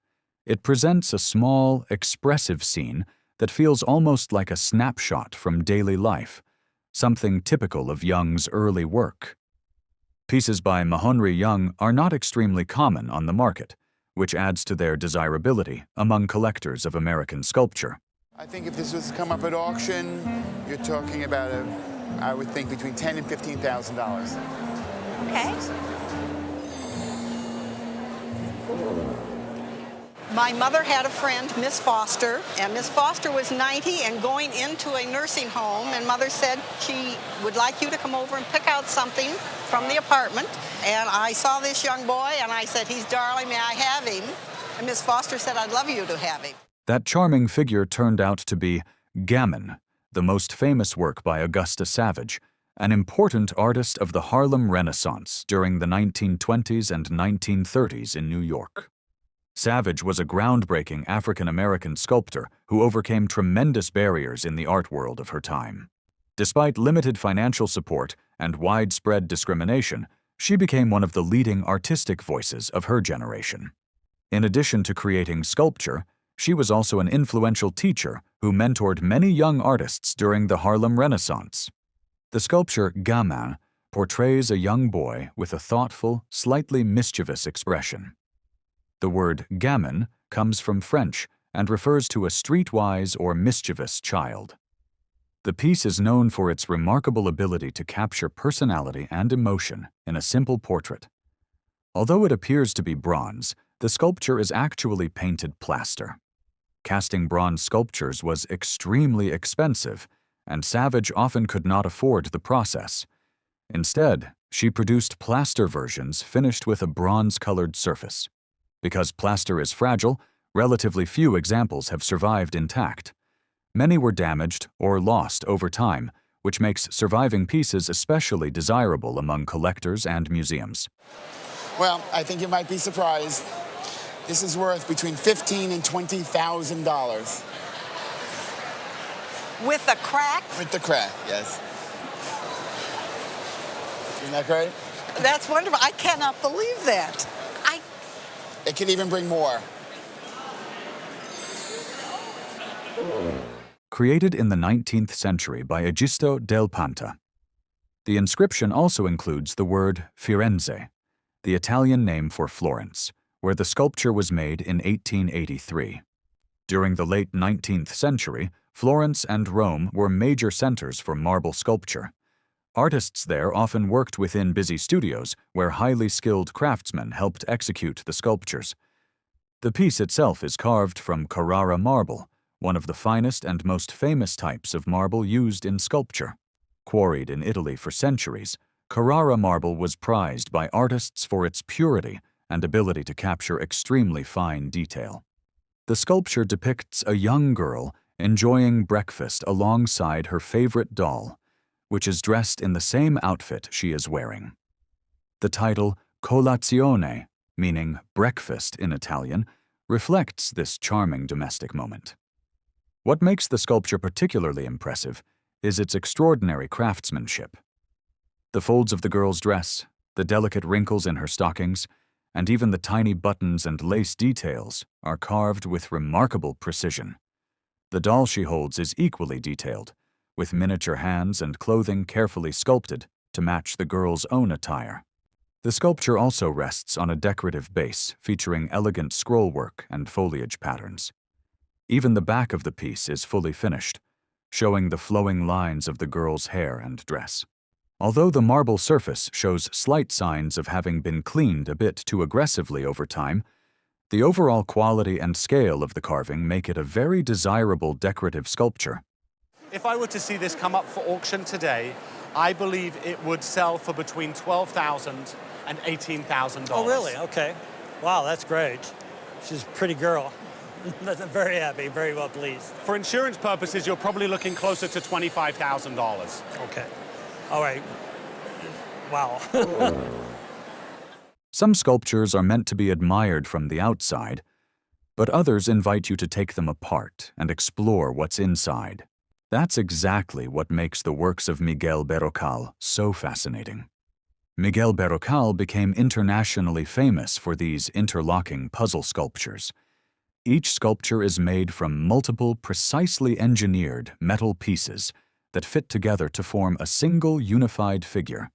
It presents a small, expressive scene that feels almost like a snapshot from daily life, something typical of Young's early work. Pieces by Mahonri Young are not extremely common on the market, which adds to their desirability among collectors of American sculpture. I think if this was to come up at auction, you're talking about, I would think, between $10,000 and $15,000. Okay. My mother had a friend, Miss Foster, and Miss Foster was 90 and going into a nursing home, and Mother said she would like you to come over and pick out something from the apartment. And I saw this young boy, and I said, he's darling, may I have him? And Miss Foster said, I'd love you to have him. That charming figure turned out to be Gamin, the most famous work by Augusta Savage, an important artist of the Harlem Renaissance during the 1920s and 1930s in New York. Savage was a groundbreaking African-American sculptor who overcame tremendous barriers in the art world of her time. Despite limited financial support and widespread discrimination, she became one of the leading artistic voices of her generation. In addition to creating sculpture, she was also an influential teacher who mentored many young artists during the Harlem Renaissance. The sculpture Gamin portrays a young boy with a thoughtful, slightly mischievous expression. The word gamin comes from French and refers to a streetwise or mischievous child. The piece is known for its remarkable ability to capture personality and emotion in a simple portrait. Although it appears to be bronze, the sculpture is actually painted plaster. Casting bronze sculptures was extremely expensive, and Savage often could not afford the process. Instead, she produced plaster versions finished with a bronze-colored surface. Because plaster is fragile, relatively few examples have survived intact. Many were damaged or lost over time, which makes surviving pieces especially desirable among collectors and museums. Well, I think you might be surprised. This is worth between $15,000 and $20,000. With a crack? With the crack, yes. Isn't that great? That's wonderful. I cannot believe that. It could even bring more. Created in the 19th century by Egisto del Panta. The inscription also includes the word Firenze, the Italian name for Florence, where the sculpture was made in 1883. During the late 19th century, Florence and Rome were major centers for marble sculpture. Artists there often worked within busy studios where highly skilled craftsmen helped execute the sculptures. The piece itself is carved from Carrara marble, one of the finest and most famous types of marble used in sculpture. Quarried in Italy for centuries, Carrara marble was prized by artists for its purity and ability to capture extremely fine detail. The sculpture depicts a young girl enjoying breakfast alongside her favorite doll, which is dressed in the same outfit she is wearing. The title colazione, meaning breakfast in Italian, reflects this charming domestic moment. What makes the sculpture particularly impressive is its extraordinary craftsmanship. The folds of the girl's dress, the delicate wrinkles in her stockings, and even the tiny buttons and lace details are carved with remarkable precision. The doll she holds is equally detailed, with miniature hands and clothing carefully sculpted to match the girl's own attire. The sculpture also rests on a decorative base featuring elegant scrollwork and foliage patterns. Even the back of the piece is fully finished, showing the flowing lines of the girl's hair and dress. Although the marble surface shows slight signs of having been cleaned a bit too aggressively over time, the overall quality and scale of the carving make it a very desirable decorative sculpture. If I were to see this come up for auction today, I believe it would sell for between $12,000 and $18,000. Oh, really? Okay. Wow, that's great. She's a pretty girl. I'm very happy, very well pleased. For insurance purposes, you're probably looking closer to $25,000. Okay. All right. Wow. Some sculptures are meant to be admired from the outside, but others invite you to take them apart and explore what's inside. That's exactly what makes the works of Miguel Berrocal so fascinating. Miguel Berrocal became internationally famous for these interlocking puzzle sculptures. Each sculpture is made from multiple, precisely engineered metal pieces that fit together to form a single unified figure.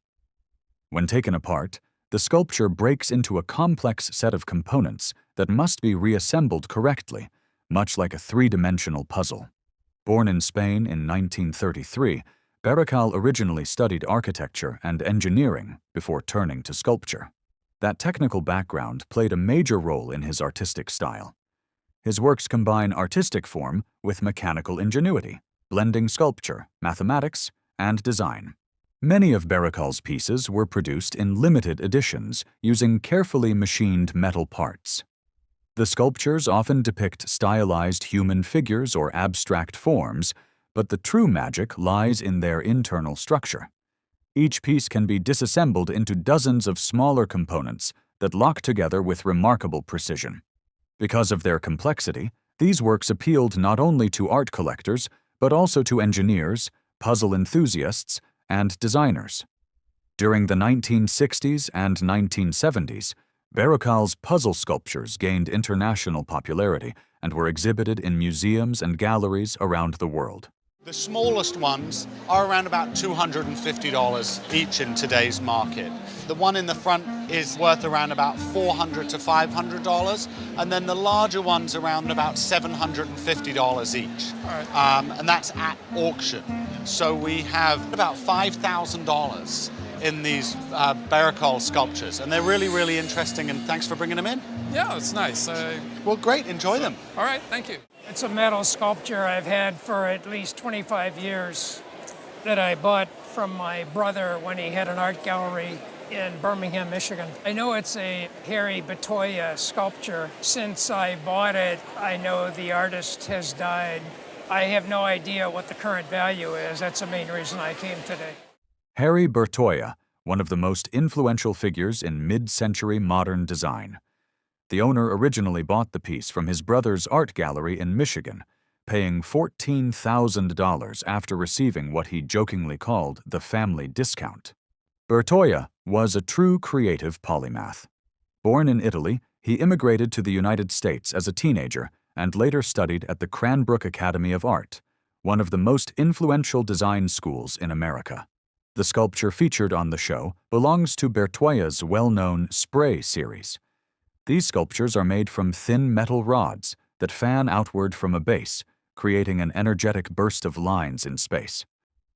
When taken apart, the sculpture breaks into a complex set of components that must be reassembled correctly, much like a three-dimensional puzzle. Born in Spain in 1933, Berrocal originally studied architecture and engineering before turning to sculpture. That technical background played a major role in his artistic style. His works combine artistic form with mechanical ingenuity, blending sculpture, mathematics, and design. Many of Berrocal's pieces were produced in limited editions using carefully machined metal parts. The sculptures often depict stylized human figures or abstract forms, but the true magic lies in their internal structure. Each piece can be disassembled into dozens of smaller components that lock together with remarkable precision. Because of their complexity, these works appealed not only to art collectors, but also to engineers, puzzle enthusiasts, and designers. During the 1960s and 1970s, Berrocal's puzzle sculptures gained international popularity and were exhibited in museums and galleries around the world. The smallest ones are around about $250 each in today's market. The one in the front is worth around about $400 to $500, and then the larger ones around about $750 each. And that's at auction. So we have about $5,000 in these Berge sculptures, and they're really, really interesting, and thanks for bringing them in. Yeah, it's nice. Well, great, enjoy them. All right, thank you. It's a metal sculpture I've had for at least 25 years that I bought from my brother when he had an art gallery in Birmingham, Michigan. I know it's a Harry Bertoia sculpture. Since I bought it, I know the artist has died. I have no idea what the current value is. That's the main reason I came today. Harry Bertoia, one of the most influential figures in mid-century modern design. The owner originally bought the piece from his brother's art gallery in Michigan, paying $14,000 after receiving what he jokingly called the family discount. Bertoia was a true creative polymath. Born in Italy, he immigrated to the United States as a teenager and later studied at the Cranbrook Academy of Art, one of the most influential design schools in America. The sculpture featured on the show belongs to Bertoia's well-known Spray series. These sculptures are made from thin metal rods that fan outward from a base, creating an energetic burst of lines in space.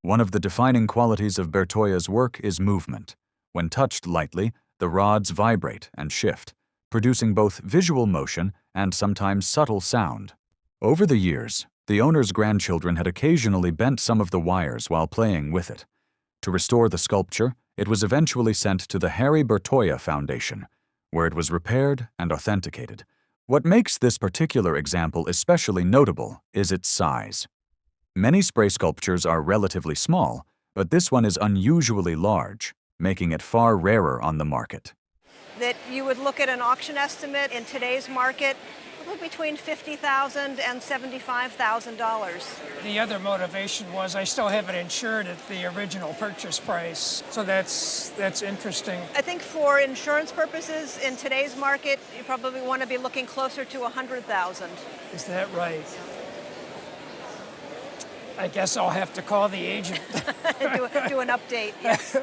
One of the defining qualities of Bertoia's work is movement. When touched lightly, the rods vibrate and shift, producing both visual motion and sometimes subtle sound. Over the years, the owner's grandchildren had occasionally bent some of the wires while playing with it. To restore the sculpture, it was eventually sent to the Harry Bertoia Foundation, where it was repaired and authenticated. What makes this particular example especially notable is its size. Many spray sculptures are relatively small, but this one is unusually large, making it far rarer on the market. That you would look at an auction estimate in today's market between $50,000 and $75,000. The other motivation was I still have it insured at the original purchase price, so that's interesting. I think for insurance purposes in today's market, you probably want to be looking closer to $100,000. Is that right? I guess I'll have to call the agent. do an update, yes.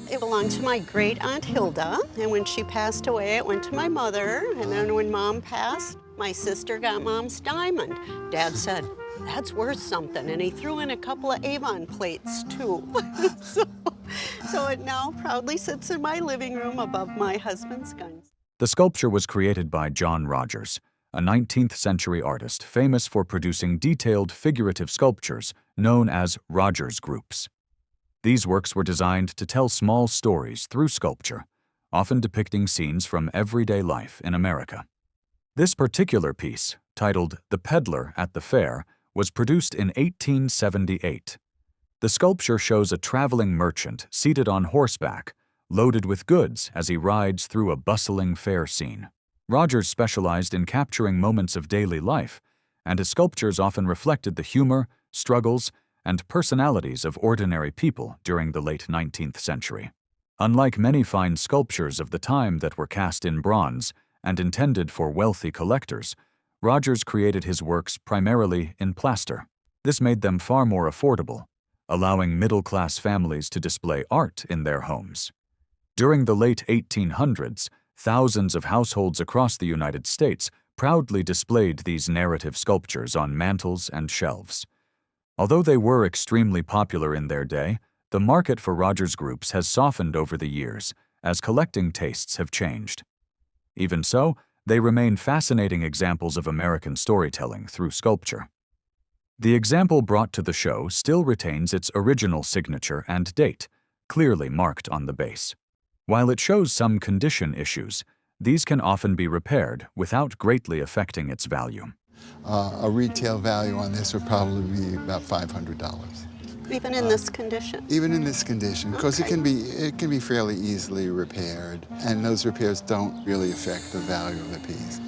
It belonged to my great aunt Hilda, and when she passed away, it went to my mother, and then when Mom passed, my sister got Mom's diamond. Dad said, that's worth something, and he threw in a couple of Avon plates, too. so it now proudly sits in my living room above my husband's guns. The sculpture was created by John Rogers, a 19th century artist famous for producing detailed figurative sculptures known as Rogers groups. These works were designed to tell small stories through sculpture, often depicting scenes from everyday life in America. This particular piece, titled The Peddler at the Fair, was produced in 1878. The sculpture shows a traveling merchant seated on horseback, loaded with goods as he rides through a bustling fair scene. Rogers specialized in capturing moments of daily life, and his sculptures often reflected the humor, struggles, and personalities of ordinary people during the late 19th century. Unlike many fine sculptures of the time that were cast in bronze and intended for wealthy collectors, Rogers created his works primarily in plaster. This made them far more affordable, allowing middle-class families to display art in their homes. During the late 1800s, thousands of households across the United States proudly displayed these narrative sculptures on mantels and shelves. Although they were extremely popular in their day, the market for Rogers groups has softened over the years as collecting tastes have changed. Even so, they remain fascinating examples of American storytelling through sculpture. The example brought to the show still retains its original signature and date, clearly marked on the base. While it shows some condition issues, these can often be repaired without greatly affecting its value. A retail value on this would probably be about $500. Even in this condition? Even in this condition, because it can be fairly easily repaired, and those repairs don't really affect the value of the piece.